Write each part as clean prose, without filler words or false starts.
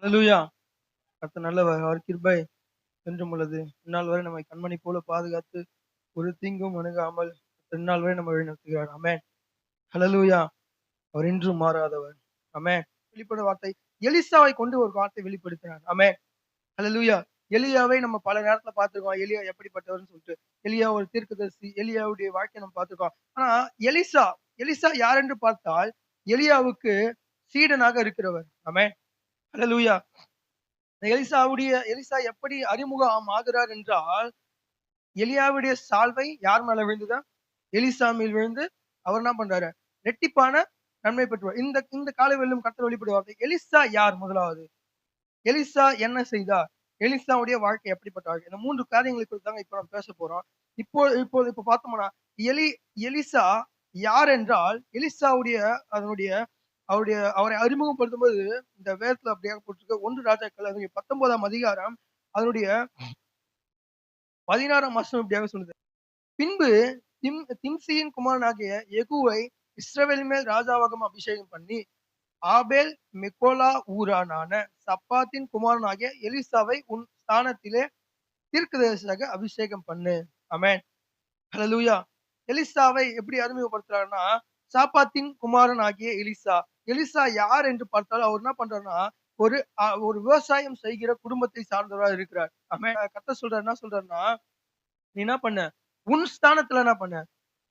அல்லேலூயா! கர்த்தர் நல்லவர். அவர் கிருபை என்றும் உள்ளது. இந்நாள் வரை நம்மை கண்மணி போல பாதுகாத்து, ஒரு தீங்கும் அணுகாமல் இந்நாள் வரை நம்மை வழிநடத்துகிறார். ஆமென். அல்லேலூயா! அவர் இன்றும் மாறாதவர். ஆமென். வெளிப்பட வார்த்தை எலிசாவை கொண்டு ஒரு வார்த்தை வெளிப்படுத்தினார். ஆமென். அல்லேலூயா! எலியாவை நம்ம பல நேரத்துல பார்த்திருக்கோம். எலியா எப்படிப்பட்டவர்ன்னு சொல்லிட்டு. எலியா ஒரு தீர்க்கதரிசி. எலியாவுடைய வாழ்க்கைய நம்ம பார்த்திருக்கோம். ஆனா எலிசா எலிசா யார் என்று பார்த்தால், எலியாவுக்கு சீடனாக இருக்கிறவர். ஆமென். அல்லேலூயா! எலிசா எப்படி அறிமுகம் ஆகிறார் என்றால், எலியாவுடைய சால்வை யார் மேல விழுந்ததா? எலிசா மேல் விழுந்து, அவர் என்ன பண்றாரு? ரெட்டிப்பான நன்மை பெற்றுவார். இந்த இந்த காலைவெளியிலும் கர்த்தர் வெளிப்படுத்திய வார்த்தை. எலிசா யார் முதலாவது? எலிசா என்ன செய்தார்? எலிசாவுடைய வாழ்க்கை எப்படிப்பட்ட வாழ்க்கை? இந்த 3 காரியங்களை குறித்து தாங்க இப்ப நம்ம பேசப் போறோம். இப்போ பார்த்தோம்னா, எலி எலிசா யார் என்றால், எலிசாவுடைய அதனுடைய அவரை அறிமுகப்படுத்தும்போது, இந்த வேதத்துல அப்படியாக போட்டிருக்கு. 1 ராஜாக்கள் அதனுடைய 19ஆம் அதிகாரம், அதனுடைய 16ஆம் வசனம் இப்படியாக சொல்லுது. பின்பு திம்சியின் குமாரனாகிய யெகூவை இஸ்ரவேலின் மேல் ராஜாவாக அபிஷேகம் பண்ணி, ஆபேல் மெகொலா ஊரானான சப்பாத்தின் குமாரனாகிய எலிசாவை உன் ஸ்தானத்திலே தீர்க்கதரிசியாக அபிஷேகம் பண்ணு. ஆமென். ஹல்லேலூயா! எலிசாவை எப்படி அறிமுகப்படுத்துறாருன்னா, சாப்பாத்தின் குமாரன் ஆகிய எலிசா. எலிசா யார் என்று பார்த்தால், அவர் என்ன பண்றாருன்னா, ஒரு விவசாயம் செய்கிற குடும்பத்தை சார்ந்தவரா இருக்கிறார். ஆமென். கர்த்தர் சொல்றாரு என்ன சொல்றாருன்னா, "நீ என்ன பண்ணு, உன் ஸ்தானத்துல என்ன பண்ணு,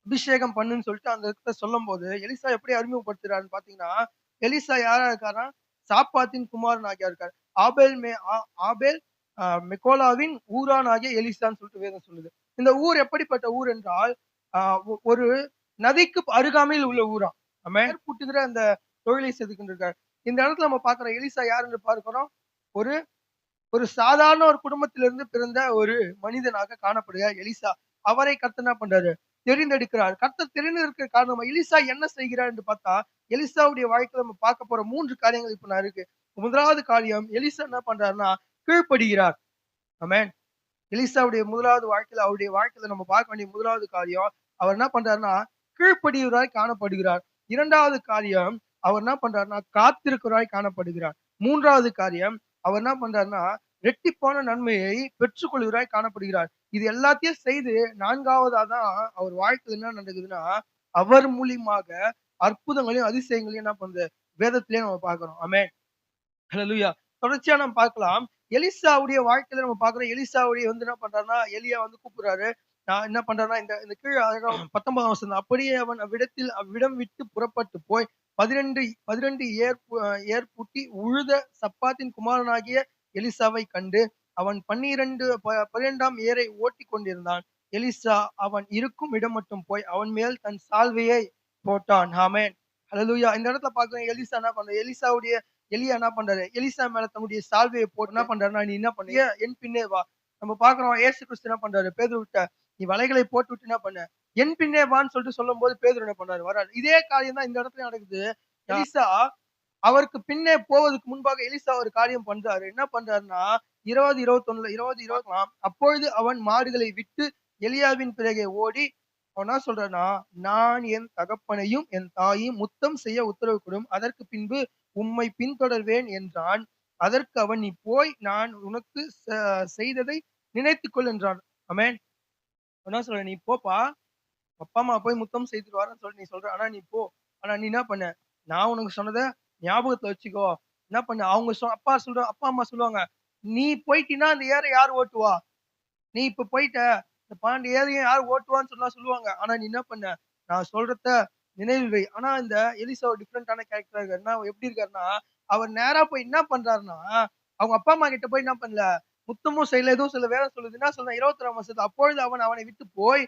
அபிஷேகம் பண்ணுன்னு" சொல்லிட்டு அந்த இடத்துல சொல்லும்போது, எலிசா எப்படி அறிமுகப்படுத்துறாருன்னு பார்த்தீங்கன்னா, எலிசா யாரா இருக்காருன்னா, சாப்பாத்தின் குமாரன் ஆகிய இருக்கார். ஆபேல் மெ ஆ ஆபேல் மெகொலாவின் ஊரானாகிய எலிசான்னு சொல்லிட்டு வேதம் சொல்லுது. இந்த ஊர் எப்படிப்பட்ட ஊர் என்றால், அ ஒரு நதிக்கு அருகாமையில் உள்ள ஊராம். ஆமென். பூட்டுகிற அந்த தொழிலை செய்து கொண்டிருக்கார். இந்த இடத்துல நம்ம பார்க்கிறோம் எலிசா யார் என்று பார்க்கிறோம். ஒரு ஒரு சாதாரண ஒரு குடும்பத்திலிருந்து பிறந்த ஒரு மனிதனாக காணப்படுகிறார் எலிசா. அவரை கர்த்தர் என்ன பண்றாரு? தெரிந்தெடுக்கிறார். கர்த்தர் தெரிந்தெடுக்கிற காரணமா எலிசா என்ன செய்கிறார் என்று பார்த்தா, எலிசாவுடைய வாழ்க்கையில நம்ம பார்க்க போற 3 காரியங்கள் இப்ப நான் இருக்கு. முதலாவது காரியம் எலிசா என்ன பண்றாருன்னா, கீழ்ப்படிகிறார். ஆமென். எலிசாவுடைய முதலாவது வாழ்க்கையில அவருடைய வாழ்க்கையில நம்ம பார்க்க வேண்டிய முதலாவது காரியம், அவர் என்ன பண்றாருன்னா, கீழ்ப்படிகிறவராய் காணப்படுகிறார். 2வது காரியம், அவர் என்ன பண்றாருன்னா, காத்திருக்கிறவராய் காணப்படுகிறார். 3வது காரியம், அவர் என்ன பண்றாருன்னா, ரெட்டிப்பான நன்மையை பெற்றுக்கொள்கிறவராய் காணப்படுகிறார். இது எல்லாத்தையும் செய்து 4வதா தான் அவர் வாழ்க்கையில என்ன நடக்குதுன்னா, அவர் மூலியமாக அற்புதங்களையும், அதிசயங்களையும் என்ன பண்ணுது? வேதத்திலேயே நம்ம பார்க்கிறோம். ஆமென். ஹல்லேலூயா! தொடர்ச்சியா நம்ம பார்க்கலாம். எலிசாவுடைய வாழ்க்கையில நம்ம பார்க்கிறோம். எலிசாவுடைய வந்து என்ன பண்றாருன்னா, எலியா வந்து கூப்பிடுறாரு. நான் என்ன பண்றாருன்னா, இந்த இந்த கீழ அழகா 19ஆம் வசனம். அப்படியே அவன் அவ்விடம் விட்டு புறப்பட்டு போய் 12 ஏர் பூட்டி உழுத சப்பாத்தின் குமாரனாகிய எலிசாவைக் கண்டு, அவன் 12ஆம் ஏரை ஓட்டிக் கொண்டிருந்தான். எலிசா அவன் இருக்கும் இடம் மட்டும் போய், அவன் மேல் தன் சால்வையை போட்டான். ஆமென். ஹல்லேலூயா! இந்த இடத்துல பார்க்கிறோம் எலிசா என்ன பண்றாரு? எலியா என்ன பண்றாரு? எலிசா மேல தன்னுடைய சால்வைய போட்டு என்ன பண்றாருன்னா, "நீ என்ன பண்ணு? என் பின்னே வா." நம்ம பார்க்கிறோம் இயேசு கிறிஸ்து என்ன பண்றாரு? பேதுருவிட்ட, "நீ வலைகளை போட்டுவிட்டு என்ன பண்ணு? என் பின்னே வான்னு" சொல்லிட்டு சொல்லும்போது பேதுரு என்ன பண்ணாரு? வராரு. இதே காரியம் தான் இந்த இடத்துலயும் நடக்குது. எலிசா அவருக்கு பின்னே போவதற்கு முன்பாக எலிசா ஒரு காரியம் பண்றாரு. என்ன பண்றாருன்னா, 20, 21 20, 20 அப்பொழுது அவன் மாடுகளை விட்டு எலியாவின் பிறகே ஓடி, அவன் என்ன சொல்றான்னா, "நான் என் தகப்பனையும், என் தாயையும் முத்தம் செய்ய உத்தரவு கொடும். அதற்கு பின்பு உம்மை பின்தொடர்வேன்" என்றான். அதற்கு அவன், "நீ போய் நான் உனக்கு செய்ததை நினைத்துக்கொள்" என்றான். ஆமென். அவன் என்ன சொல்றான், "நீ போப்பா. அப்பா, அம்மா போய் முத்தம் செய்துட்டு வரேன்னு சொல்லி நீ சொல்ற. ஆனா நீ போ. ஆனா நீ என்ன பண்ணு, நான் உனக்கு சொன்னத ஞாபகத்துல வச்சுக்கோ. என்ன பண்ணு, அவங்க அப்பா, அம்மா சொல்லுவாங்க, "நீ போயிட்டீன்னா அந்த ஏர யார் ஓட்டுவா? நீ இப்ப போயிட்ட. இந்த 12 ஏரியும் யார் ஓட்டுவான்னு" சொல்லுவாங்க. ஆனா நீ என்ன பண்ண, நான் சொல்றத நினைவில் வை. ஆனா இந்த எலிசா ஒரு டிஃபரண்டான கேரக்டரா இருக்காரு. எப்படி இருக்காருன்னா, அவர் நேரா போய் என்ன பண்றாருன்னா, அவங்க அப்பா, அம்மா கிட்ட போய் என்ன பண்ணல, முத்தமும் செய்யல, எதுவும் செய்யல. வேதம் சொல்லுது. என்ன சொல்றா 21ஆம் வசனத்துல, அப்பொழுது அவன் அவனை விட்டு போய்,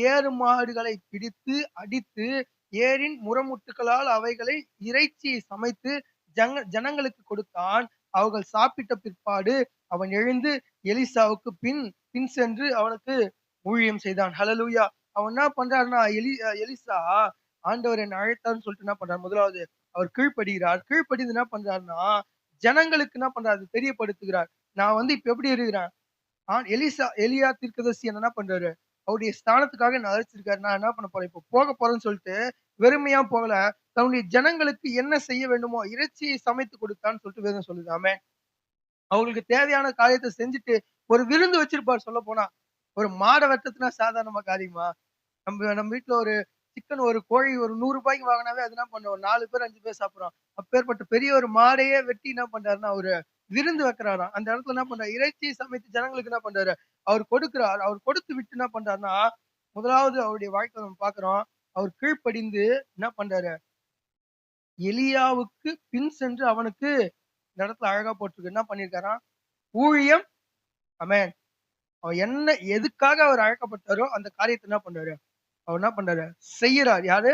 ஏறு மாடுகளை பிடித்து, அடித்து, ஏரின் முரமுட்டுகளால் அவைகளை இறைச்சி சமைத்து ஜனங்களுக்கு கொடுத்தான். அவர்கள் சாப்பிட்ட பிற்பாடு அவன் எழுந்து எலிசாவுக்கு பின் சென்று அவனுக்கு ஊழியம் செய்தான். ஹல்லேலூயா! அவன் என்ன பண்றாருன்னா, எலிசா ஆண்டவர் என்னை அழைத்தார்ன்னு சொல்லிட்டு என்ன பண்றார்? முதலாவது அவர் கீழ்ப்படிகிறார். கீழ்ப்படிந்து என்ன பண்றாருன்னா, ஜனங்களுக்கு என்ன பண்றாரு? தெரியப்படுத்துகிறார். நான் வந்து இப்ப எப்படி இருக்கிறேன்? எலியா தீர்க்கதரிசி என்ன பண்றாரு? அவருடைய ஸ்தானத்துக்காக என்ன அழைச்சிருக்காரு. நான் என்ன பண்ண போறேன்? இப்போ போக போறேன்னு சொல்லிட்டு, வெறுமையா போகல. தன்னுடைய ஜனங்களுக்கு என்ன செய்ய வேண்டுமோ இறைச்சியை சமைத்து கொடுத்தான்னு சொல்லிட்டு வேதம் சொல்லுது. ஆமென். அவங்களுக்கு தேவையான காரியத்த செஞ்சுட்டு ஒரு விருந்து வச்சிருப்பார் சொல்லப்போனா. ஒரு மாட வெட்டுறதுன்னா சாதாரணமா காரியமா? நம்ம நம்ம வீட்ல ஒரு சிக்கன் ஒரு கோழி ஒரு ரூ. 100 வாங்குனாவே அது என்ன பண்ணும்? 4 பேர் 5 பேர் சாப்பிடுறோம். அப்பேற்பட்ட பெரிய ஒரு மாடையே வெட்டி என்ன பண்றாருன்னா, அவரு விருந்து வைக்கிறாராம். அந்த இடத்துல என்ன பண்றாரு? இறைச்சி சமைத்து ஜனங்களுக்கு என்ன பண்றாரு? அவர் கொடுக்கிறார். அவர் கொடுத்து விட்டு என்ன பண்றாருன்னா, முதலாவது அவருடைய வாழ்க்கையில நம்ம பார்க்கிறோம். அவர் கீழ்ப்படிந்து என்ன பண்றாரு? எலியாவுக்கு பின் சென்று அவனுக்கு இந்த இடத்துல அழகா போட்டிருக்கு. என்ன பண்ணியிருக்காராம்? ஊழியம் ஆமென். அவர் என்ன எதுக்காக அவர் அழைக்கப்பட்டாரோ, அந்த காரியத்த என்ன பண்றாரு? அவர் என்ன பண்றாரு? செய்யறார். யாரு?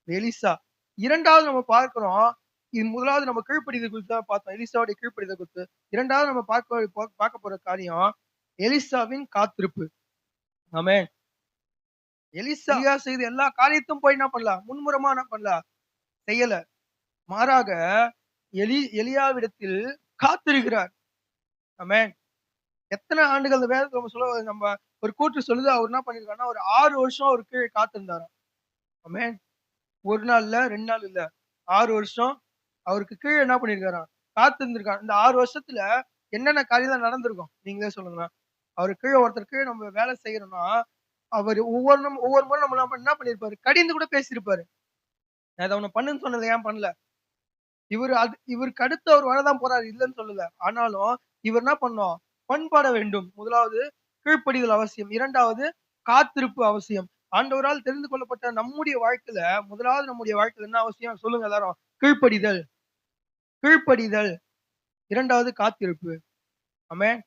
எலிசா. 2வது நம்ம பார்க்கிறோம். இது முதலாவது நம்ம கீழ்ப்படிதல் குறித்து தான் பார்த்தோம். எலிசாவுடைய கீழ்ப்படிதல் குறித்து. 2வது நம்ம பார்க்க போற காரியம், எலிசாவின் காத்திருப்பு. ஆமென். எலியா செய்த எல்லா காரியத்தையும் போய் என்ன பண்ணல? மும்முரமா என்ன பண்ணல? செய்யல. மாறாக எலியாவிடத்தில் காத்திருக்கிறார். ஆமென். எத்தன ஆண்டுகள் அந்த வேதத்துல நம்ம ஒரு கூற்று சொல்லுது. அவர் என்ன பண்ணியிருக்காருன்னா, ஒரு 6 வருஷம் அவரு கீழ காத்திருந்தாராம். ஆமென். 1 நாள் இல்ல, 2 நாள் இல்ல. 6 வருஷம் அவருக்கு கீழ என்ன பண்ணியிருக்காராம்? காத்திருந்திருக்கார். இந்த 6 வருஷத்துல என்னென்ன காரியம்லாம் நடந்திருக்கும்? நீங்களே சொல்லுங்களேன். அவருக்கு கீழ ஒருத்தர் கீழ நம்ம வேலை செய்யறோம்னா, அவரு ஒவ்வொரு முறை நம்மள என்ன பண்ணியிருப்பாரு? கடிந்து கூட பேசியிருப்பாரு. நான் இத உன்ன பண்ணுன்னு சொன்னத ஏன் பண்ணல? இவருக்கு அடுத்து அவர் வரதான் போறாரு. இல்லன்னு சொல்லல. ஆனாலும் இவர் என்ன பண்ணணும்? பண்பட வேண்டும். முதலாவது கீழ்ப்படிதல் அவசியம். 2வது காத்திருப்பு அவசியம். ஆண்டவரால் தெரிந்து கொள்ளப்பட்ட நம்முடைய வாழ்க்கையில, முதலாவது நம்முடைய வாழ்க்கையில என்ன அவசியம்? சொல்லுங்க எல்லாரும். கீழ்ப்படிதல், கீழ்ப்படிதல். 2வது காத்திருப்பு. ஆமென்.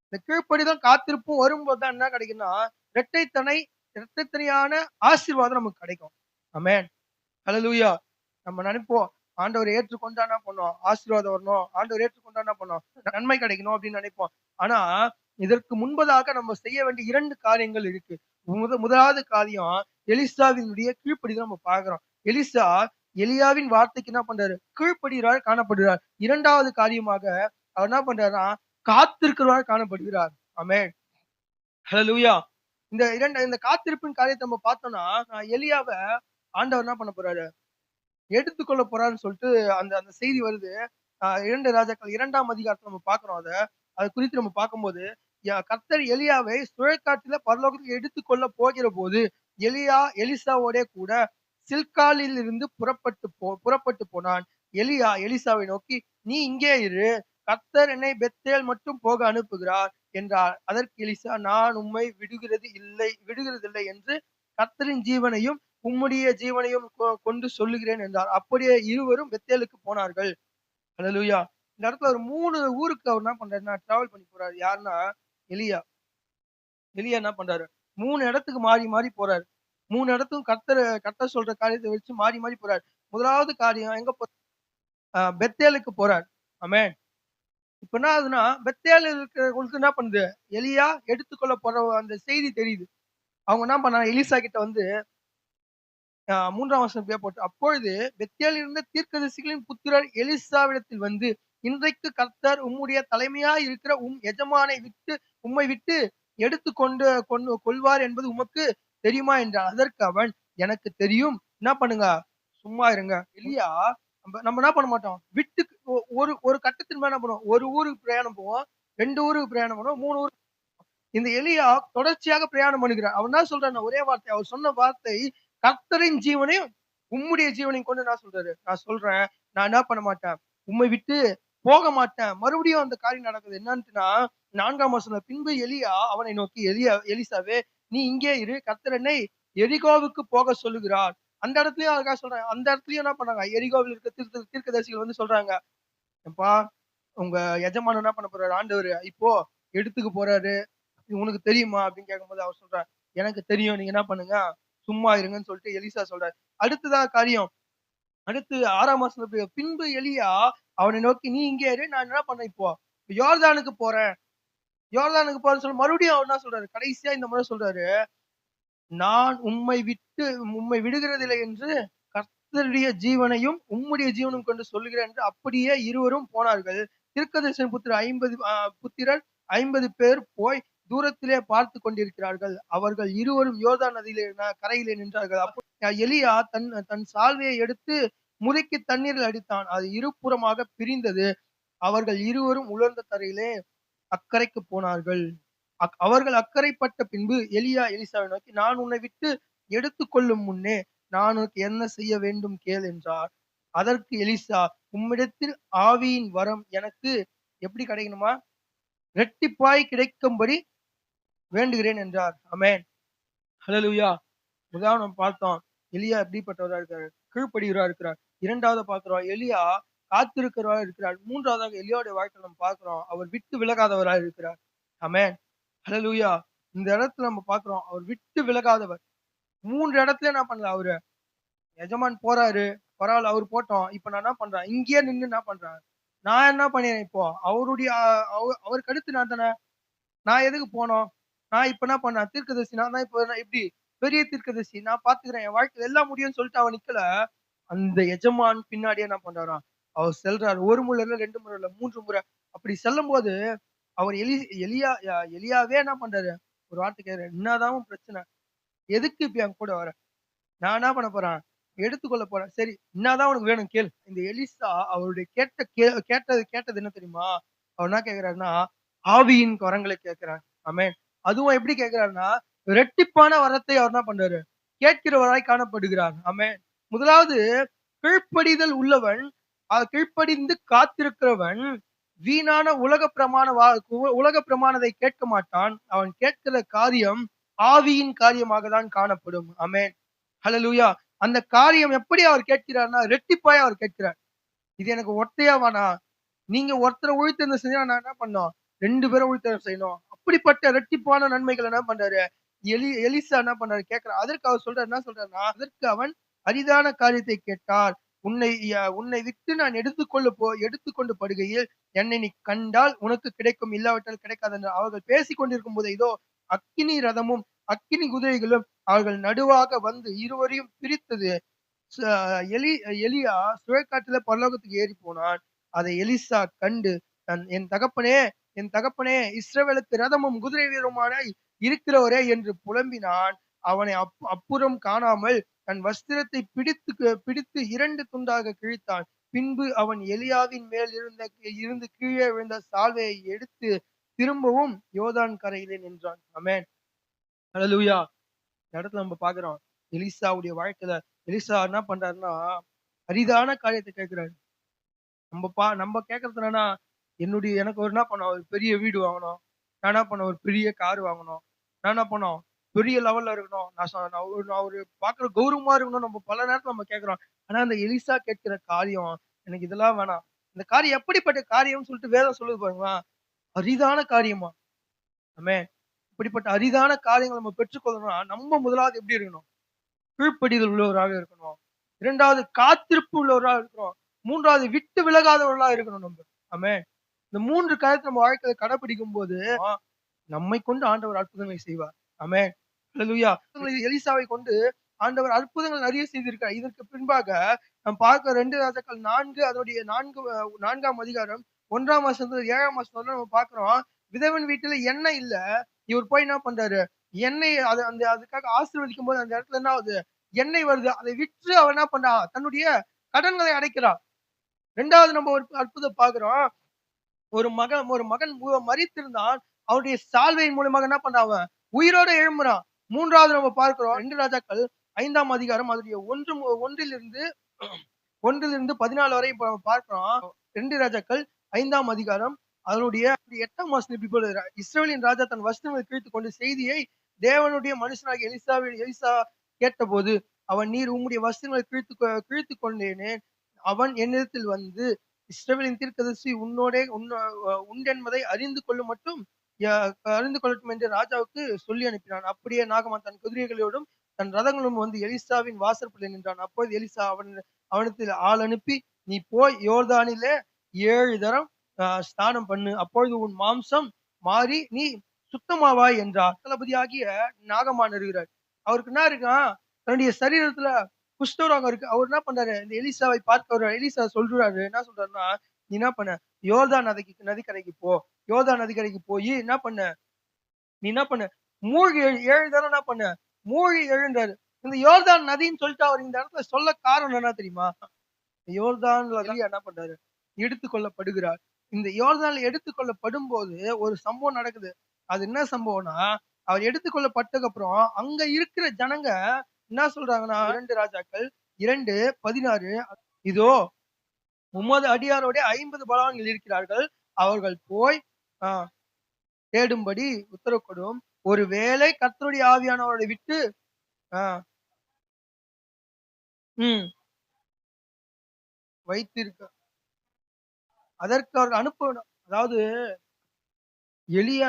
இந்த கீழ்ப்படிதல், காத்திருப்பும் வரும்போது தான் என்ன கிடைக்கும்னா, இரட்டைத்தனை இரட்டைத்தனையான ஆசீர்வாதம் நமக்கு கிடைக்கும். ஆமென். ஹalleluya. நம்ம நினைப்போம், ஆண்டவரை ஏற்றுக்கொண்டா என்ன பண்ணும்? ஆசீர்வாதம் வரணும். ஆண்டவரை ஏற்றுக்கொண்டா என்ன பண்ணும்? நன்மை கிடைக்கணும் அப்படின்னு நினைப்போம். ஆனா, இதற்கு முன்பதாக நம்ம செய்ய வேண்டிய 2 காரியங்கள் இருக்கு. முதலாவது காரியம் எலிசாவினுடைய கீழ்ப்படிதல் நம்ம பார்க்கிறோம். எலிசா எலியாவின் வார்த்தைக்கு என்ன பண்றாரு? கீழ்ப்படிகிறார், காணப்படுகிறார். 2வது காரியமாக அவர் என்ன பண்றாருன்னா, காத்திருக்கிறவராய் காணப்படுகிறார். ஆமென். ஹalleluya. இந்த காத்திருப்பின் காரியத்த நம்ம பார்த்தோம்னா, எலியாவ ஆண்டவர் என்ன பண்ண போறாரு? எடுத்துக்கொள்ள போறாருன்னு சொல்லிட்டு அந்த அந்த செய்தி வருது. 2 ராஜாக்கள் 2ஆம் அதிகாரத்துல நம்ம பார்க்கிறோம் அத. அது குறித்து நம்ம பார்க்கும்போது, கர்த்தர் எலியாவை சுழற்காற்றில பரலோகத்துக்கு எடுத்துக்கொள்ள போகிறபோது, எலிசாவோடே கூட சில்காலில் இருந்து புறப்பட்டு போனான். எலியா எலிசாவை நோக்கி, "நீ இங்கே இரு. கர்த்தர் என்னை பெத்தேல் மட்டும் போக அனுப்புகிறார்" என்றார். அதற்கு எலிசா, "நான் உம்மை விடுகிறதில்லை என்று கர்த்தரின் ஜீவனையும் உம்முடைய ஜீவனையும் கொண்டு சொல்லுகிறேன்" என்றார். அப்படியே இருவரும் பெத்தேலுக்கு போனார்கள். ஹalleluya. இந்த இடத்துல ஒரு 3 ஊருக்கு அவர் என்ன பண்றாருன்னா, டிராவல் பண்ணி போறாரு. யாருன்னா, எலியா. எலியா என்ன பண்றாரு? 3 இடத்துக்கு மாறி, மாறி போறாரு. 3 இடத்துக்கும் கர்த்தர் சொல்ற காரியத்த வச்சு மாறி, மாறி போறாரு. முதலாவது காரியம் எங்க பெத்தேலுக்கு போறார். ஆமென். இப்ப என்ன ஆகுதுன்னா, பெத்தேல்ல இருக்கிறவங்களுக்கு என்ன பண்ணுது? எலியா எடுத்துக்கொள்ள போற அந்த செய்தி தெரியுது. அவங்க என்ன பண்ணாங்க? எலிசா கிட்ட வந்து 3ஆம் வசனம் இப்படியே போட்டு, அப்பொழுது பெத்தேலில் இருந்த தீர்க்கதரிசிகளின் புத்திரர் எலிசாவிடத்தில் வந்து, இன்றைக்கு கர்த்தர் உம்முடைய தலைமையாய் இருக்கிற உம்மை விட்டு கொள்வார் என்பது உமக்கு தெரியுமா என்றார். அதற்கு அவன், எனக்கு தெரியும். என்ன பண்ணுங்க? சும்மா இருங்க. எலியா நம்ம என்ன பண்ண மாட்டோம்? விட்டு ஒரு ஒரு கட்டத்தின் மேல என்ன பண்ணுவோம்? 1 ஊருக்கு பிரயாணம் போவோம். 2 ஊருக்கு பிரயாணம் பண்ணுவோம். 3 ஊருக்கு இந்த எலியா தொடர்ச்சியாக பிரயாணம் பண்ணுகிறார். அவன் என்ன சொல்றான்னா, ஒரே வார்த்தை. அவர் சொன்ன வார்த்தை, கர்த்தரின் ஜீவனையும், உம்முடைய ஜீவனையும் கொண்டு என்ன சொல்றாரு? நான் சொல்றேன். நான் என்ன பண்ண மாட்டேன்? உம்மை விட்டு போக மாட்டேன். மறுபடியும் அந்த காரியம் நடக்குது. என்னன்ட்டுனா, 4ஆம் வசனம். பின்பு எலியா அவனை நோக்கி, எலிசாவே, நீ இங்கே இரு. கர்த்தர் என்னை எரிகோவுக்கு போக சொல்லுகிறார். அந்த இடத்துலயும் அதுக்காக சொல்றாங்க. அந்த இடத்துலயும் என்ன பண்ணாங்க? எரிகோவில் இருக்க தீர்க்கதரிசிகள் வந்து சொல்றாங்க, "எப்பா, உங்க எஜமானன் என்ன பண்ண போறாரு? ஆண்டவரு இப்போ எடுத்துக்க போறாரு. இது உனக்கு தெரியுமா?" அப்படின்னு கேட்கும்போது அவர் சொல்றார், "எனக்கு தெரியும். நீங்க என்ன பண்ணுங்க? சும்மா இருங்கன்னு" சொல்லிட்டு எலிசா சொல்றாரு. அடுத்ததா காரியம். அடுத்து 6ஆம் வசனத்துல, பின்பு எலியா அவனை நோக்கி, "நீ இங்கே இரு. நான் என்ன பண்றேன் இப்போ? யோர்தானுக்கு போறேன்." யோர்தானுக்கு போறேன்னு சொல்லி மறுபடியும் அவர் என்ன சொல்றாரு? கடைசியா இந்த முறை சொல்றாரு, "நான் உம்மை விடுகிறதில்லை என்று கர்த்தருடைய ஜீவனையும் உம்முடைய ஜீவனும் கொண்டு சொல்லுகிறேன்" என்று அப்படியே இருவரும் போனார்கள். தீர்க்கதரிசன புத்திரர் 50 பேர் போய் தூரத்திலே பார்த்து கொண்டிருக்கிறார்கள். அவர்கள் இருவரும் யோர்தான் நதியிலே கரையிலே நின்றார்கள். அப்போ எலியா தன் தன் சால்வையை எடுத்து முறைக்கு தண்ணீரில் அடித்தான். அது இருபுறமாக பிரிந்தது. அவர்கள் இருவரும் உலர்ந்த தரையிலே அக்கறைக்கு போனார்கள். அவர்கள் அக்கறைப்பட்ட பின்பு எலியா எலிசாவை நோக்கி, நான் உன்னை விட்டு எடுத்துக்கொள்ளும் முன்னே நான் உனக்கு என்ன செய்ய வேண்டும் கேள் என்றார். அதற்கு எலிசா, உம்மிடத்தில் ஆவியின் வரம் எனக்கு எப்படி கிடைக்கணுமா? இரட்டிப்பாய் கிடைக்கும்படி வேண்டுகிறேன் என்றார். ஆமென். ஹல்லேலூயா. உதாரணம் பார்த்தோம். எலியா எப்படிப்பட்டவரா இருக்காரு? கீழ்ப்படிகிறவரா இருக்கிறார். 2வது பார்க்கிறோம். எலியா காத்திருக்கிறவரா இருக்கிறார். 3வதாக எலியாவுடைய வாழ்க்கையில நம்ம பார்க்கிறோம். அவர் விட்டு விலகாதவரா இருக்கிறார். ஆமென். ஹல்லேலூயா. இந்த இடத்துல நம்ம பார்க்கிறோம். அவர் விட்டு விலகாதவர். 3 இடத்துல என்ன பண்ணல அவரு? எஜமான் போறாரு. பரவால்ல அவரு போட்டோம். இப்ப நான் என்ன பண்றேன்? இங்கேயே நின்னு என்ன பண்றேன்? நான் என்ன பண்ணிறேன் இப்போ? அவருடைய அவருக்கு அடுத்து நான் தானே. நான் எதுக்கு போணும்? நான் இப்ப என்ன பண்ணேன்? தீர்க்கதரிசி நான் தான் இப்ப எப்படி? பெரிய தீர்க்கதரிசி. நான் பார்த்துக்கிறேன். என் வாழ்க்கையில எல்லாம் முடியும்னு சொல்லிட்டு அவன் நிக்கல. அந்த எஜமான் பின்னாடியே என்ன பண்றாராம்? அவர் செல்றாரு. 1 முறை இல்ல, 2 முறை இல்ல, 3 முறை. அப்படி செல்லும்போது அவர் எலியாவே என்ன பண்றாரு? ஒரு வார்த்தை கேட்கிறாரு. "என்னதான் உன் பிரச்சனை? எதுக்கு இப்ப என் கூட வர? நான் என்ன பண்ண போறேன்? எடுத்துக்கொள்ள போறேன். சரி, என்னதான் உனக்கு வேணும் கேளு." இந்த எலிசா அவருடைய கேட்டது என்ன தெரியுமா? அவர் என்ன கேட்கிறாருன்னா, ஆவியின் வரங்களை கேட்கிறார். ஆமென். அதுவும் எப்படி கேட்கிறாருன்னா, இரட்டிப்பான வரத்தை அவர் என்ன பண்றாரு? கேட்கிறவராய் காணப்படுகிறார். ஆமென். முதலாவது கீழ்ப்படிதல் உள்ளவன், கீழ்ப்படிந்து காத்திருக்கிறவன், வீணான உலக பிரமாணத்தை கேட்க மாட்டான். அவன் கேட்கிற காரியம் ஆவியின் காரியமாக தான் காணப்படும். ஆமென். ஹல்லேலூயா. அந்த காரியம் எப்படி அவர் கேட்கிறார்னா, இரட்டிப்பாய் அவர் கேட்கிறார். இது எனக்கு ஒத்தையா வேணாம். நீங்க ஒருத்தர ஊழித்தனம் செஞ்சா நான் என்ன பண்ணணும்? 2 பேரும் ஊழித்தனம் செய்யணும். அப்படிப்பட்ட இரட்டிப்பான நன்மைகள் என்ன பண்றாரு? எலிசா என்ன பண்றாரு? கேட்கிறார். அதற்கு அவர் சொல்றாரு என்ன சொல்றாருன்னா, அதற்கு அவன் அரிதான காரியத்தை கேட்டார். உன்னை விட்டு நான் எடுத்துக்கொண்டு படுகையில் என்னை நீ கண்டால் உனக்கு கிடைக்கும், இல்லாவிட்டால் கிடைக்காது என்று அவர்கள் பேசிக் கொண்டிருக்கும் போது இதோ அக்கினி ரதமும் அக்கினி குதிரைகளும் அவர்கள் நடுவாக வந்து இருவரையும் பிரித்தது. ச எலி எலியா சுழற்காற்றிலே பரலோகத்துக்கு ஏறி போனான். அதை எலிசா கண்டு, என் தகப்பனே, இஸ்ரவேலுக்கு ரதமும் குதிரை வீரருமாய் இருக்கிறவரே என்று புலம்பினான். அவனை அப்புறம் காணாமல் தன் வஸ்திரத்தை பிடித்து 2 துண்டாக கிழித்தான். பின்பு அவன் எலியாவின் மேல் இருந்து கீழே விழுந்த சால்வையை எடுத்து திரும்பவும் யோர்தான் கரையிலே நின்றான். ஆமென். ஹல்லேலூயா. இந்த இடத்துல நம்ம பார்க்கிறோம். எலிசாவுடைய வாழ்க்கையில எலிசா என்ன பண்றாருன்னா, அரிதான காரியத்த கேட்கிறாரு. நம்ம கேட்கறது என்னன்னா, எனக்கு ஒரு என்ன பண்ணணும், ஒரு பெரிய வீடு வாங்கணும். நான் என்ன பண்ணணும், ஒரு பெரிய கார் வாங்கணும். நான் என்ன பண்ணணும், பெரிய லெவல்ல இருக்கணும். நான் ஒரு பார்க்குற கௌரவமா இருக்கணும். நம்ம பல நேரத்துல நம்ம கேட்கிறோம். ஆனா அந்த எலிசா கேட்கிற காரியம், எனக்கு இதெல்லாம் வேணாம். இந்த காரியம் எப்படிப்பட்ட காரியம்னு சொல்லிட்டு வேதம் சொல்லுது பாருங்களேன். அரிதான காரியமா. ஆமென். இப்படிப்பட்ட அரிதான காரியங்கள நம்ம பெற்றுக்கொள்ளணும்னா, நம்ம முதலாவது எப்படி இருக்கணும்? கீழ்ப்படிதல் உள்ளவராக இருக்கணும். 2வது காத்திருப்பு உள்ளவராக இருக்கணும். 3வது விட்டு விலகாதவர்களா இருக்கணும் நம்ம. ஆமென். இந்த 3 காரியத்த நம்ம வாழ்க்கையில கடைபிடிக்கும்போது, நம்மை கொண்டு ஆண்டவர் அற்புதங்களை செய்வார். ஆமென். ஹல்லேலூயா. எலிசாவை கொண்டு ஆண்டவர் அற்புதங்கள் நிறைய செய்திருக்கிறார். இதற்கு பின்பாக நாம் பார்க்க 2 ராஜாக்கள் 4 அதனுடைய 4ஆம் அதிகாரம் 1ஆம் வசனம் 7ஆம் வசனம் நம்ம பார்க்கிறோம். விதவன் வீட்டில எண்ணெய் இல்ல. இவர் போய் என்ன பண்றாரு? எண்ணெய் அதுக்காக ஆசீர்வதிக்கும்போது அந்த இடத்துல என்ன ஆகுது? எண்ணெய் வருது. அதை விற்று அவன் என்ன பண்றான்? தன்னுடைய கடன்களை அடைக்கிறான். 2வது நம்ம ஒரு அற்புதம் பார்க்கிறோம். ஒரு மகன் மரித்திருந்தான். அவனுடைய சால்வையின் மூலமாக என்ன பண்றான் அவன்? உயிரோட எழும்புறான். 3வது நம்ம பார்க்கிறோம் 2 ராஜாக்கள் 5ஆம் அதிகாரம் அதனுடைய 1லிருந்து 14 வரை இப்ப நம்ம பார்க்கிறோம். 2 ராஜாக்கள் 5ஆம் அதிகாரம் அதனுடைய 8ஆம் வசனம் இப்படி போடுகிறார். இஸ்ரவேலின் ராஜா தன் வஸ்திரங்களை கிழித்துக் கொண்டு செய்தியை தேவனுடைய மனுஷனாகிய எலிசா கேட்டபோது, அவன் நீர் உம்முடைய வஸ்திரங்களை கிழித்துக் கொண்டேனே. அவன் என்னிடத்தில் வந்து இஸ்ரவேலின் தீர்க்கதரிசி உண்டென்பதை அறிந்து கொள்ளட்டும் என்று ராஜாவுக்கு சொல்லி அனுப்பினான். அப்படியே நாகமான் தன் குதிரைகளோடும் தன் ரதங்களும் வந்து எலிசாவின் வாசற்படியில் நின்றான். அப்போது எலிசா அவனிடத்தில் ஆள் அனுப்பி, நீ போய் யோர்தானிலே 7 தரம் ஸ்நானம் பண்ணு. அப்பொழுது உன் மாம்சம் மாறி நீ சுத்தமாவாய் என்றார். தளபதியாகிய நாகமான் இருக்கிறார். அவருக்கு என்ன இருக்கான்? தன்னுடைய சரீரத்துல குஷ்டரோகம் இருக்கு. அவர் என்ன பண்றாரு? இந்த எலிசாவை பார்க்க வருவார். எலிசா சொல்றாரு. என்ன சொல்றாருன்னா, நீ என்ன பண்ணு? யோர்தான் நதிக்கரைக்கு போ. யோர்தான் நதிக்கரைக்கு போயி என்ன பண்ணு? நீ என்ன பண்ணு, மூழ்கி எழு. 7 தடவ என்ன பண்ணு, மூழ்கி எழுன்றாரு. இந்த யோர்தான் நதின்னு சொல்லிட்டு அவர் இந்த இடத்துல சொல்ல காரணம் என்ன தெரியுமா? யோர்தான்ல தான் எலியா என்ன பண்றாரு, எடுத்துக் கொள்ளப்படுகிறார். இந்த யோர்தான்ல எடுத்துக் கொள்ளப்படும்போது ஒரு சம்பவம் நடக்குது. அது என்ன சம்பவம்னா, அவர் எடுத்துக் கொள்ளப்பட்டதுக்கு அப்புறம் அங்க இருக்கிற ஜனங்க என்ன சொல்றாங்கன்னா, 2 ராஜாக்கள் 2:16 இதோ உமது அடியாரோடே 50 பலவான்கள் இருக்கிறார்கள். அவர்கள் போய் ஆ தேடும்படி உத்தரவு கொடும். ஒருவேளை கர்த்தருடைய ஆவியானவரை விட்டு ஆ ம் வைத்திருக்க அதற்கு அவர் அனுப்பணும். அதாவது எலியா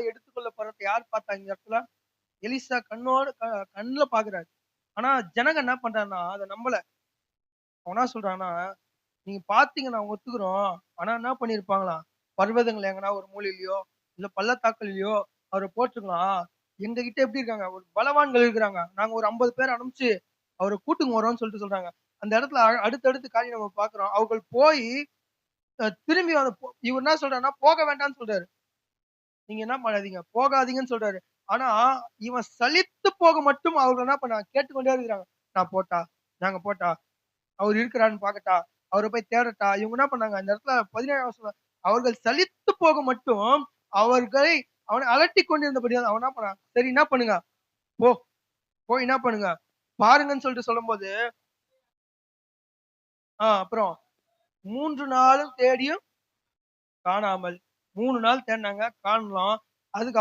எடுத்துக் கொள்ளப்படுறத யார் பார்த்தா இந்த இடத்துல? எலிசா கண்ணோட கண்ல பார்க்குறாரு. ஆனா ஜனங்க என்ன பண்றாங்கன்னா, அத நம்பல. அவன் என்ன சொல்றான்னா, நீங்க பார்த்தீங்க நாங்க ஒத்துக்கிறோம். ஆனா என்ன பண்ணியிருப்பாங்களாம், பர்வதங்கள் எங்கனா ஒரு மூலையிலயோ, இல்ல பள்ளத்தாக்குலயோ அவர போட்டுருக்கலாம். எங்ககிட்ட எப்படி இருக்காங்க, ஒரு பலவான்கள் இருக்கிறாங்க. நாங்க ஒரு 50 பேர் அனுப்பிச்சு அவர கூட்டுன்னு வரோம்ன்னு சொல்லிட்டு சொல்றாங்க. அந்த இடத்துல அடுத்தடுத்து காரியம் நம்ம பார்க்கிறோம். அவர்கள் போய் திரும்பி வந்து இவர் என்ன சொல்றாருன்னா, போக வேண்டாம்ன்னு சொல்றாரு. நீங்க என்ன பண்ணாதீங்க, போகாதீங்கன்னு சொல்றாரு. ஆனா, இவன் சலித்து போக மட்டும் அவங்க என்ன பண்ணாங்க, கேட்டுக்கொண்டே இருக்கிறாங்க. நான் போட்டா? நாங்க போட்டா? அவரு இருக்கிறாருன்னு பார்க்கட்டா? அவர போய் தேடட்டா? இவங்க என்ன பண்ணாங்க, அந்த இடத்துல 17ஆம் வசனம் அவர்கள் சலித்து போக மட்டும் அவர்களை அவன அலட்டிக் கொண்டிருந்தபடியால் அவன் என்ன பண்ணான், சரி என்ன பண்ணுங்க, போ போய் என்ன பண்ணுங்க, பாருங்கன்னு சொல்லிட்டு சொல்லும்போது, அப்புறம் 3 நாளும் தேடியும் காணாமல். 3 நாள் தேடுனாங்க, காணோம். அதுக்கு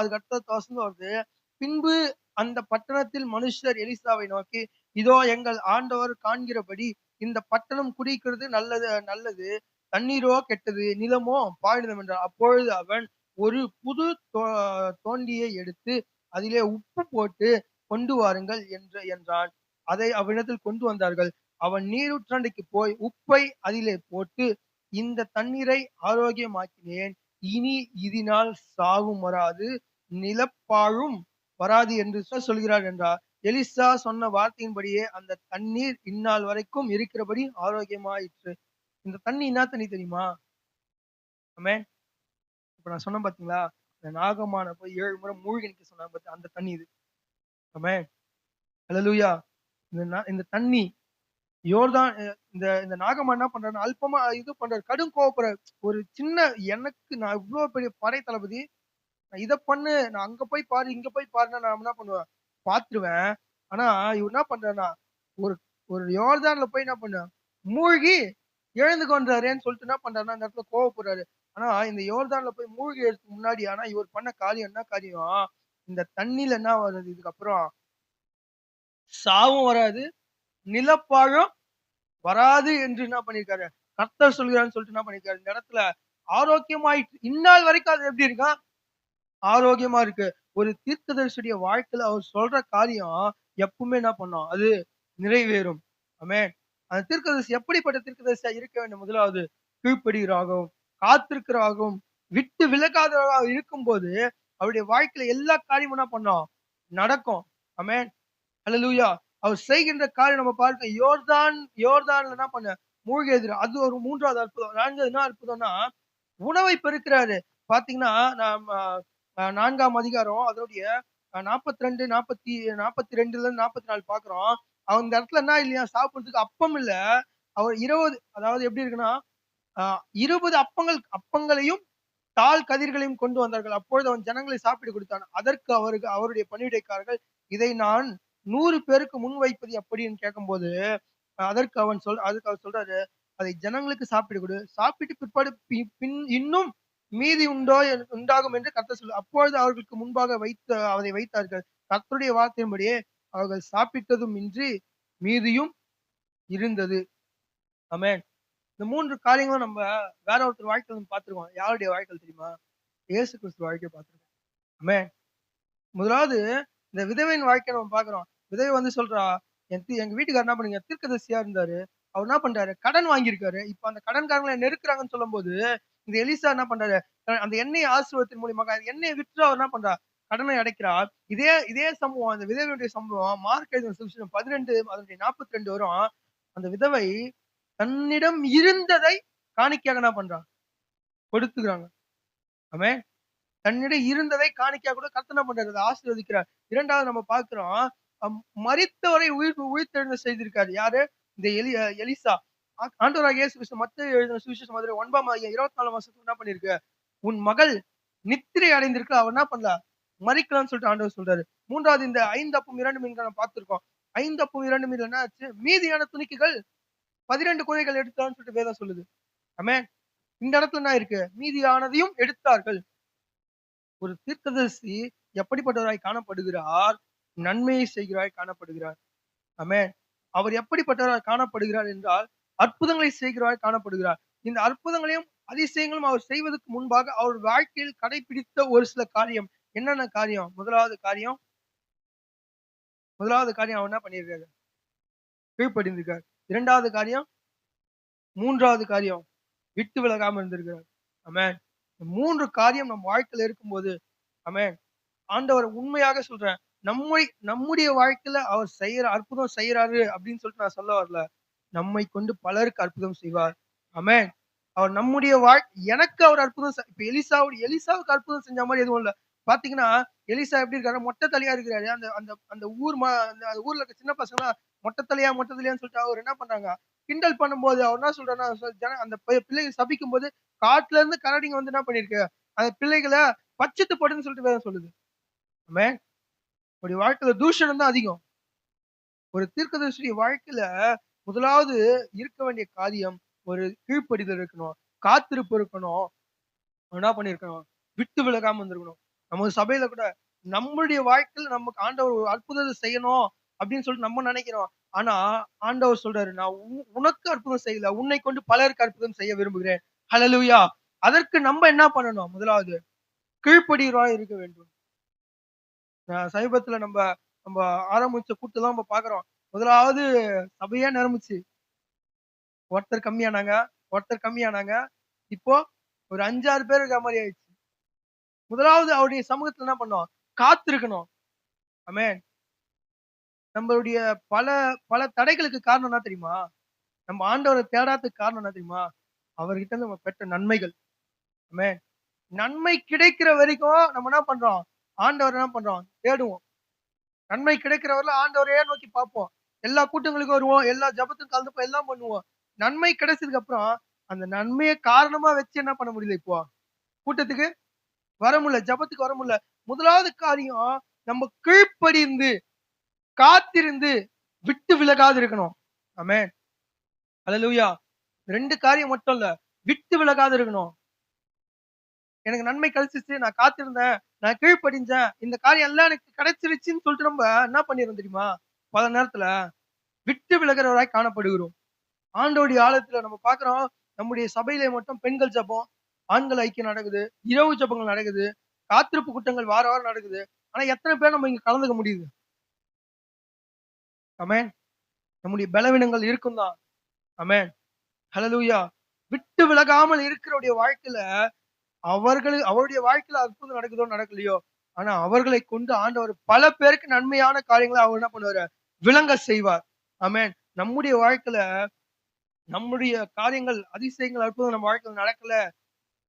அடுத்த வசனம் வருது. பின்பு அந்த பட்டணத்தில் மனுஷர் எலிசாவை நோக்கி, இதோ எங்கள் ஆண்டவர் காண்கிறபடி இந்த பட்டணம் குடிக்கிறது நல்லது நல்லது. தண்ணீரோ கெட்டது, நிலமோ பாழிதம் என்றார். அப்பொழுது அவன் ஒரு புது தோண்டியை எடுத்து அதிலே உப்பு போட்டு கொண்டு வாருங்கள் என்றான். அதை அவனிடத்தில் கொண்டு வந்தார்கள். அவன் நீரூற்றண்டைக்கு போய் உப்பை அதிலே போட்டு இந்த தண்ணீரை ஆரோக்கியமாக்கினேன். இனி இதனால் சாவும் வராது, நிலப்பாழும் வராது என்று சொல்கிறார் என்றார். எலிசா சொன்ன வார்த்தையின்படியே அந்த தண்ணீர் இந்நாள் வரைக்கும் இருக்கிறபடி ஆரோக்கியமாயிற்று. இந்த தண்ணி என்ன தண்ணி தெரியுமா? ஆமென். இப்ப நான் சொன்னேன் பார்த்தீங்களா? இந்த நாகமான போய் 7 முறை மூழ்கி நிக்க சொன்னாங்க பாத்தியா, அந்த தண்ணி இது. ஆமென். ஹalleluya. இந்த தண்ணி யோர்தான் இந்த இந்த நாகம்மா என்ன பண்றாருன்னா, அல்பமா இது பண்றாரு. கடும் கோவப்படுறாரு. ஒரு சின்ன எனக்கு நான் இவ்ளோ பெரிய படை தளபதி. நான் இத பண்ணு, நான் அங்க போய் பாரு, இங்க போய் பாருன்னா நான் என்ன பண்ணுவேன்? பார்த்துருவேன். ஆனா இவரு என்ன பண்றாருன்னா, ஒரு ஒரு யோர்தான்ல போய் என்ன பண்ண மூழ்கி எழுந்துக்கோன்றாரேன்னு சொல்லிட்டு என்ன பண்றாருன்னா, அந்த இடத்துல கோவப்படுறாரு. ஆனா இந்த யோர்தான்ல போய் மூழ்கி எழுறதுக்கு முன்னாடி ஆனா இவர் பண்ண காரியம் என்ன காரியம்? இந்த தண்ணீல என்ன வருது இதுக்கப்புறம்? சாவும் வராது, நிலப்பாழும் வராது என்று என்ன பண்ணியிருக்காரு? கர்த்தர் சொல்கிறார்ன்னு சொல்லிட்டு என்ன பண்ணியிருக்காரு? இந்த இடத்துல ஆரோக்கியமாயிற்று. இந்நாள் வரைக்கும் அது எப்படி இருக்காம்? ஆரோக்கியமா இருக்கு. ஒரு தீர்க்கதரிசியுடைய வாழ்க்கையில அவர் சொல்ற காரியம் எப்பவுமே என்ன பண்ணும்? அது நிறைவேறும். ஆமென். அந்த தீர்க்கதரிசி எப்படிப்பட்ட தீர்க்கதரிசியா இருக்க வேண்டும்? முதலாவது கீழ்ப்படிகிறவராகவும், காத்திருக்கிறவராகவும், விட்டு விலகாதவராக இருக்கும்போது, அவருடைய வாழ்க்கையில எல்லா காரியமும் என்ன பண்ணும்? நடக்கும். ஆமென். அல்லேலூயா. அவர் செய்கின்ற காரியம் நம்ம பார்க்க யோர்தான்ல என்ன பண்ண மூழ்கியது. அது ஒரு 3வது அற்புதம். 4வது என்ன அற்புதம்னா, உணவை பெருக்கிறாரு. பார்த்தீங்கன்னா, நம்ம 4ஆம் அதிகாரம் அதனுடைய 42, 42ல 44 பார்க்கிறோம். அந்த இடத்துல என்ன இல்லையா சாப்பிடுறதுக்கு அப்பம் இல்ல. அவர் 20 அதாவது எப்படி இருக்குன்னா, அ 20 அப்பங்களையும் தாழ் கதிர்களையும் கொண்டு வந்தார்கள். அப்பொழுது அவன் ஜனங்களை சாப்பிட கொடுத்தான். அதற்கு அவருடைய பணிவிடைக்காரர்கள், இதை நான் 100 பேருக்கு முன் வைப்பது எப்படின்னு கேட்கும்போது, அதுக்கு அவர் சொல்றாரு, அதை ஜனங்களுக்கு சாப்பிட கொடு. சாப்பிட்டு பிற்பாடு இன்னும் மீதி உண்டாகும் என்று கர்த்தர் அப்பொழுது அவர்களுக்கு முன்பாக அதை வைத்தார்கள். கர்த்தருடைய வார்த்தையின்படியே அவர்கள் சாப்பிட்டதும் இன்றி மீதியும் இருந்தது. ஆமென். இந்த 3 காரியங்களும் நம்ம வேற ஒருத்தர் வாழ்க்கையில நம்ம பார்த்துருக்கோம். யாருடைய வாழ்க்கையில தெரியுமா? இயேசு கிறிஸ்து வாழ்க்கைய பார்த்துருக்கோம். ஆமென். முதலாவது இந்த விதவையின் வாழ்க்கைய நம்ம பார்க்கிறோம். விதவை வந்து சொல்றா, எங்க வீட்டுக்காரர் என்ன பண்ணீங்க தீர்க்கதரிசியா இருந்தாரு. அவர் என்ன பண்றாரு? கடன் வாங்கியிருக்காரு. இப்ப அந்த கடன்காரங்கள நெருக்குறாங்கன்னு சொல்லும்போது, இந்த எலிசா என்ன பண்றாரு? அந்த எண்ணெய் ஆசீர்வாதத்தின் மூலியமாக அந்த எண்ணெய விற்று அவர் என்ன பண்றார்? கடனை அடைக்கிறார். இதே இதே சம்பவம் அந்த விதவையுடைய சம்பவம் மார்க் எழுதின சுவிசேஷம் 12 அதனுடைய 42 வரும். அந்த விதவை தன்னிடம் இருந்ததை காணிக்கையாக என்ன பண்றா? கொடுத்துக்கிறாங்க. ஆமென். தன்னிடம் இருந்ததை காணிக்கையா கூட கர்த்தர் என்ன பண்றாரு? அத ஆசீர்வதிக்கிறார். 2வது நம்ம பார்க்கிறோம், மரித்தவரை உயிர்த்தெழுந்த செய்திருக்காரு. யாரு? இந்த எலிசா. ஆண்டவராகிய இயேசு கிறிஸ்து மத்தேயு எழுதின சுவிசேஷம் 9ஆம் அதிகாரம் 24ஆம் வசனத்துல என்ன பண்ணிருக்கு? உன் மகள் நித்திரை அடைந்திருக்கு. அவ என்ன பண்ணல? மரிக்கலாம்ன்னு சொல்லிட்டு ஆண்டவர் சொல்றாரு. 3வது இந்த 5 அப்பம் 2 மீன்கள் நம்ம பார்த்திருக்கோம். 5 அப்பம் 2 மீன்ல என்ன ஆச்சு? மீதியான துணிக்கைகள் 12 குழைகள் எடுத்தான்னு சொல்லிட்டு வேதம் சொல்லுது. ஆமென். இந்த இடத்துல என்ன இருக்கு? மீதியானதையும் எடுத்தார்கள். ஒரு தீர்க்கதரிசி எப்படிப்பட்டவராய் காணப்படுகிறார்? நன்மையை செய்கிறவராய் காணப்படுகிறார். ஆமென். அவர் எப்படிப்பட்டவராய் காணப்படுகிறார் என்றால், அற்புதங்களை செய்கிறவராய் காணப்படுகிறார். இந்த அற்புதங்களையும், அதிசயங்களும் அவர் செய்வதற்கு முன்பாக அவர் வாழ்க்கையில் கடைபிடித்த ஒரு சில காரியம். என்னென்ன காரியம்? முதலாவது காரியம் அவர் என்ன பண்ணியிருக்காரு? கீழ்ப்படிந்திருக்கார். 2வது காரியம், 3வது காரியம் விட்டு விலகாம இருந்திருக்கிறார். ஆமென். 3 காரியம் நம்ம வாழ்க்கையில இருக்கும்போது, ஆமென். ஆண்டவர் உண்மையாக சொல்றேன். நம்முடைய வாழ்க்கையில அவர் செய்யற அற்புதம் செய்யறாரு அப்படின்னு சொல்லிட்டு நான் சொல்ல வரல. நம்மை கொண்டு பலருக்கு அற்புதம் செய்வார். ஆமென். அவர் நம்முடைய எனக்கு அவர் அற்புதம் இப்ப எலிசாவுக்கு அற்புதம் செஞ்ச மாரி எதுவும் இல்ல. பாத்தீங்கன்னா, எலிசா எப்படி இருக்காரு? மொட்டை தலையா இருக்கிறாரு. அந்த அந்த அந்த ஊர் அந்த ஊர்ல இருக்க சின்ன பசங்கலாம் மொட்டை தலையான்னு சொல்லிட்டு அவர் என்ன பண்றாங்க? கிண்டல் பண்ணும்போது அவர் என்ன சொல்றாருன்னா, அந்த பிள்ளைகள் சபிக்கும்போது காட்டுல இருந்து கரடிங்க வந்து என்ன பண்ணிருக்கு? அந்த பிள்ளைகள பட்சித்து போடுன்னு சொல்லிட்டு வேதம் சொல்லுது. ஆமென். அவருடைய வாழ்க்கையில தூஷணம் தான் அதிகம். ஒரு தீர்க்கதரிசியுடைய வாழ்க்கையில முதலாவது இருக்க வேண்டிய காரியம் ஒரு கீழ்ப்படிதல் இருக்கணும். காத்திருப்பு இருக்கணும். என்ன பண்ணியிருக்கணும்? விட்டு விலகாம இருந்திருக்கணும். நம்ம சபையில கூட நம்மளுடைய வாழ்க்கையில நமக்கு ஆண்டவர் ஒரு அற்புதத்தை செய்யணும் அப்படின்னு சொல்லிட்டு நம்ம நினைக்கிறோம். ஆனா ஆண்டவர் சொல்றாரு, நான் உனக்கு அற்புதம் செய்யல. உன்னை கொண்டு பலருக்கு அற்புதம் செய்ய விரும்புகிறேன். ஹல்லேலூயா. அதற்கு நம்ம என்ன பண்ணணும்? முதலாவது கீழ்ப்படிகிறவரா இருக்க வேண்டும். சமீபத்துல நம்ம நம்ம ஆரம்பிச்ச கூட்டம்லாம் நம்ம பார்க்கிறோம். முதலாவது சபையே நிரம்புச்சு. ஒருத்தர் கம்மியானாங்க. இப்போ ஒரு 5, 6 பேர் இருக்கிற மாரி ஆயிடுச்சு. முதலாவது அவருடைய சமூகத்துல என்ன பண்ணோம்? காத்திருக்கணும். ஆமென். நம்மளுடைய பல பல தடைகளுக்கு காரணம் என்ன தெரியுமா? நம்ம ஆண்டவர தேடாததுக்கு காரணம் என்ன தெரியுமா? அவர்கிட்ட இருந்து நம்ம பெற்ற நன்மைகள். ஆமென். நன்மை கிடைக்கிற வரைக்கும் நம்ம என்ன பண்றோம்? ஆண்டவர என்ன பண்றோம்? தேடுவோம். நன்மை கிடைக்கிற வரையிலும் ஆண்டவரையே நோக்கி பார்ப்போம். எல்லா கூட்டங்களுக்கும் வருவோம். எல்லா ஜெபத்துக்கும் கலந்துப்போம். எல்லாம் பண்ணுவோம். நன்மை கிடைச்சதுக்கு அப்புறம், அந்த நன்மைய காரணமா வச்சு என்ன பண்ண முடியல இப்போ? கூட்டத்துக்கு வர முடியல. ஜெபத்துக்கு வர முடியல. முதலாவது காரியம் நம்ம கீழ்ப்படிந்து, காத்திருந்து, விட்டு விலகாது இருக்கணும். ஆமென். ஹல்லேலூயா. 2 காரியம் மட்டும் இல்ல. விட்டு விலகாது இருக்கணும். எனக்கு நன்மை கிடைச்சிச்சு. நான் காத்திருந்தேன். நான் கீழ்ப்படிஞ்சேன். இந்த காரியம் எல்லாம் எனக்கு கிடைச்சிருச்சுன்னு சொல்லிட்டு நம்ம என்ன பண்ணிறோம் தெரியுமா? பல நேரத்துல விட்டு விலகுறவராய் காணப்படுகிறோம். ஆண்டவருடைய ஆலயத்துல நம்ம பார்க்கிறோம். நம்முடைய சபையிலே மட்டும் பெண்கள் ஜெபம், ஆண்கள் ஐக்கியம் நடக்குது. இரவு ஜெபங்கள் நடக்குது. காத்திருப்பு கூட்டங்கள் வாரம் நடக்குது. ஆனா எத்தன பேர் நம்ம இங்க கலந்துக்க முடியுது? ஆமென். நம்முடைய பலவீனங்கள் இருக்கும் தான். ஆமென். ஹல்லேலூயா. விட்டு விலகாமல் இருக்கிறவருடைய வாழ்க்கையில அவருடைய வாழ்க்கையில அற்புதம் நடக்குதோ நடக்கலையோ, ஆனா அவர்களை கொண்டு ஆண்டவர் பல பேருக்கு நன்மையான காரியங்கள அவர் என்ன பண்ணுவாரு? விளங்க செய்வார். ஆமென். நம்முடைய வாழ்க்கையில நம்முடைய காரியங்கள், அதிசயங்கள், அற்புதம் நம்ம வாழ்க்கையில நடக்கல,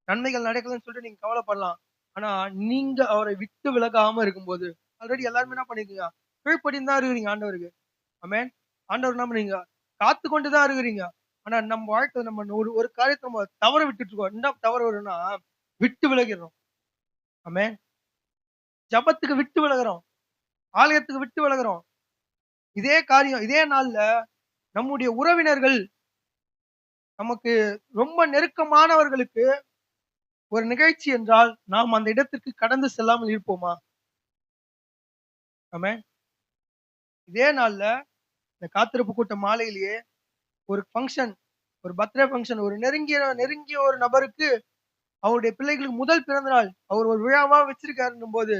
நன்மைகள் நடக்கலன்னு சொல்லிட்டு நீங்க கவலைப்படலாம். ஆனா நீங்க அவரை விட்டு விலகாம இருக்கும்போது, ஆல்ரெடி எல்லாருமே என்ன பண்ணிருக்கீங்க? கீழ்ப்படிந்து தான் இருக்கிறீங்க ஆண்டவருக்கு. ஆமென். ஆண்டவர் என்ன பண்றீங்க? காத்துக்கொண்டு தான் இருக்கிறீங்க. ஆனா நம்ம வாழ்க்கையில நம்ம ஒரு ஒரு காரியத்த நம்ம தவற விட்டுட்டு இருக்கோம். என்ன தவறு வரும்னா, விட்டு விலகிறோம். ஆமென். ஜெபத்துக்கு விட்டு விலகுறோம். ஆலயத்துக்கு விட்டு விலகுறோம். இதே காரியம் இதே நாள்ல நம்முடைய உறவினர்கள் நமக்கு ரொம்ப நெருக்கமானவர்களுக்கு ஒரு நிகழ்ச்சி என்றால், நாம் அந்த இடத்திற்கு கடந்து செல்லாமல் இருப்போமா? ஆமென். இதே நாள்ல இந்த காத்திருப்பு கூட்ட மாலையிலேயே ஒரு ஃபங்ஷன், ஒரு பர்த்டே ஃபங்ஷன் ஒரு நெருங்கிய நெருங்கிய ஒரு நபருக்கு அவருடைய பிள்ளைகளுக்கு முதல் பிறந்த நாள். அவர் ஒரு விழாவா வச்சிருக்காருன்னும்போது,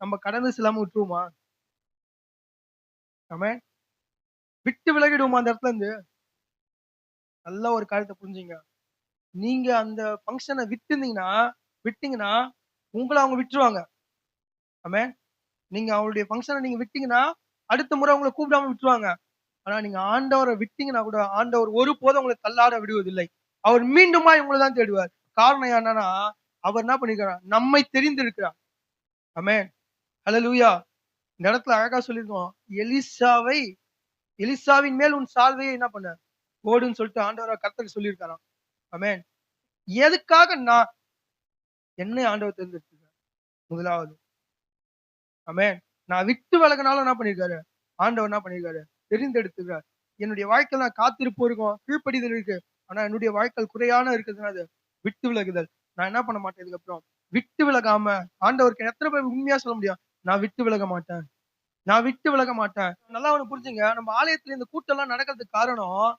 நம்ம கடந்து செல்லாம விட்டுருவோமா? ஆமென். விட்டு விலகிடுவோமா அந்த இடத்துல இருந்து? நல்ல ஒரு காரியத்த புரிஞ்சுங்க. நீங்க அந்த ஃபங்ஷன விட்டீங்கன்னா, உங்கள அவங்க விட்டுருவாங்க. ஆமென். நீங்க அவருடைய ஃபங்ஷன நீங்க விட்டீங்கன்னா, அடுத்த முறை உங்கள கூப்பிடாம விட்டுருவாங்க. ஆனா நீங்க ஆண்டவர விட்டீங்கன்னா கூட, ஆண்டவர் ஒருபோதும் உங்கள தள்ளாட விடுவதில்லை. அவர் மீண்டுமாய் உங்கள தான் தேடுவார். காரணம் என்னன்னா, அவர் என்ன பண்ணிருக்கிறார்? நம்மை தெரிந்திருக்கிறார். ஆமென். ஹalleluya. இந்த இடத்துல அழகா சொல்லியிருக்கோம். எலிசாவின் மேல் உன் சால்வையை என்ன பண்ண? போடுன்னு சொல்லிட்டு ஆண்டவரா கர்த்தர் சொல்லியிருக்காராம். ஆமென். எதுக்காக என்னை ஆண்டவர் தேர்ந்தெடுத்திருக்கார். முதலாவது. ஆமென். நான் விட்டு விலகுனாலும் என்ன பண்ணியிருக்காரு? ஆண்டவர் என்ன பண்ணியிருக்காரு? தெரிந்தெடுத்துருக்கார். என்னுடைய வாழ்க்கையில நான் காத்திருப்பு இருக்கும், கீழ்ப்படிதல் இருக்கு. ஆனா என்னுடைய வாழ்க்கையில் குறையான இருக்குதுன்னா அது விட்டு விலகுதல். நான் என்ன பண்ண மாட்டேன் இதுக்கப்புறம். விட்டு விலகாம ஆண்டவருக்கு எத்தன பேர் உண்மையா சொல்ல முடியும்? நான் விட்டு விலக மாட்டேன். நான் விட்டு விலக மாட்டேன். நல்லா ஒண்ணு புரிஞ்சுங்க. நம்ம ஆலயத்துல இந்த கூட்டம்லாம் நடக்கிறதுக்கு காரணம்,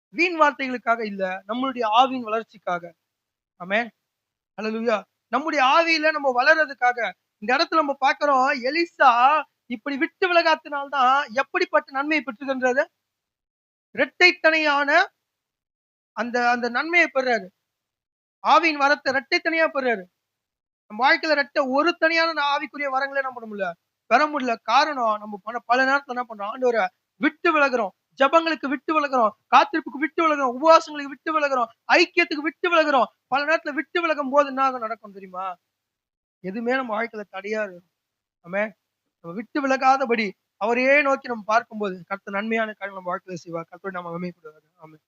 வீண் வார்த்தைகளுக்காக இல்ல. நம்மளுடைய ஆவியின் வளர்ச்சிக்காக. ஆமென். ஹalleluya. நம்முடைய ஆவியில நம்ம வளர்றதுக்காக. இந்த இடத்துல நம்ம பார்க்கிறோம், எலிசா இப்படி விட்டு விலகாதனால தான் எப்படிப்பட்ட நன்மையை பெற்றுக்கின்றது? இரட்டைத்தனையான அந்த அந்த நன்மையை பெறுறாரு. ஆவியின் வரத்த இரட்டைத்தனையா பெறுறாரு. நம்ம வாழ்க்கையில ஒரு தனியான ஆவிக்குரிய வரங்களே என்ன பண்ண முடியல? பெற முடியல. காரணம் நம்ம பல நேரத்துல என்ன பண்றோம்? ஆண்டவர விட்டு விலகுறோம். ஜெபங்களுக்கு விட்டு விலகுறோம். காத்திருப்புக்கு விட்டு விலகுறோம். உபவாசங்களுக்கு விட்டு விலகுறோம். ஐக்கியத்துக்கு விட்டு விலகுறோம். பல நேரத்துல விட்டு விலகும்போது என்ன நடக்கும் தெரியுமா? எதுவுமே நம்ம வாழ்க்கையில தடையா இருக்கும். ஆமென். நம்ம விட்டு விலகாதபடி அவரையே நோக்கி நம்ம பார்க்கும்போது கர்த்தர் நன்மையான காரியங்கள் நம்ம வாழ்க்கையில செய்வார். கர்த்தருடைய நாமம் மகிமைப்படுவதாக. ஆமென்.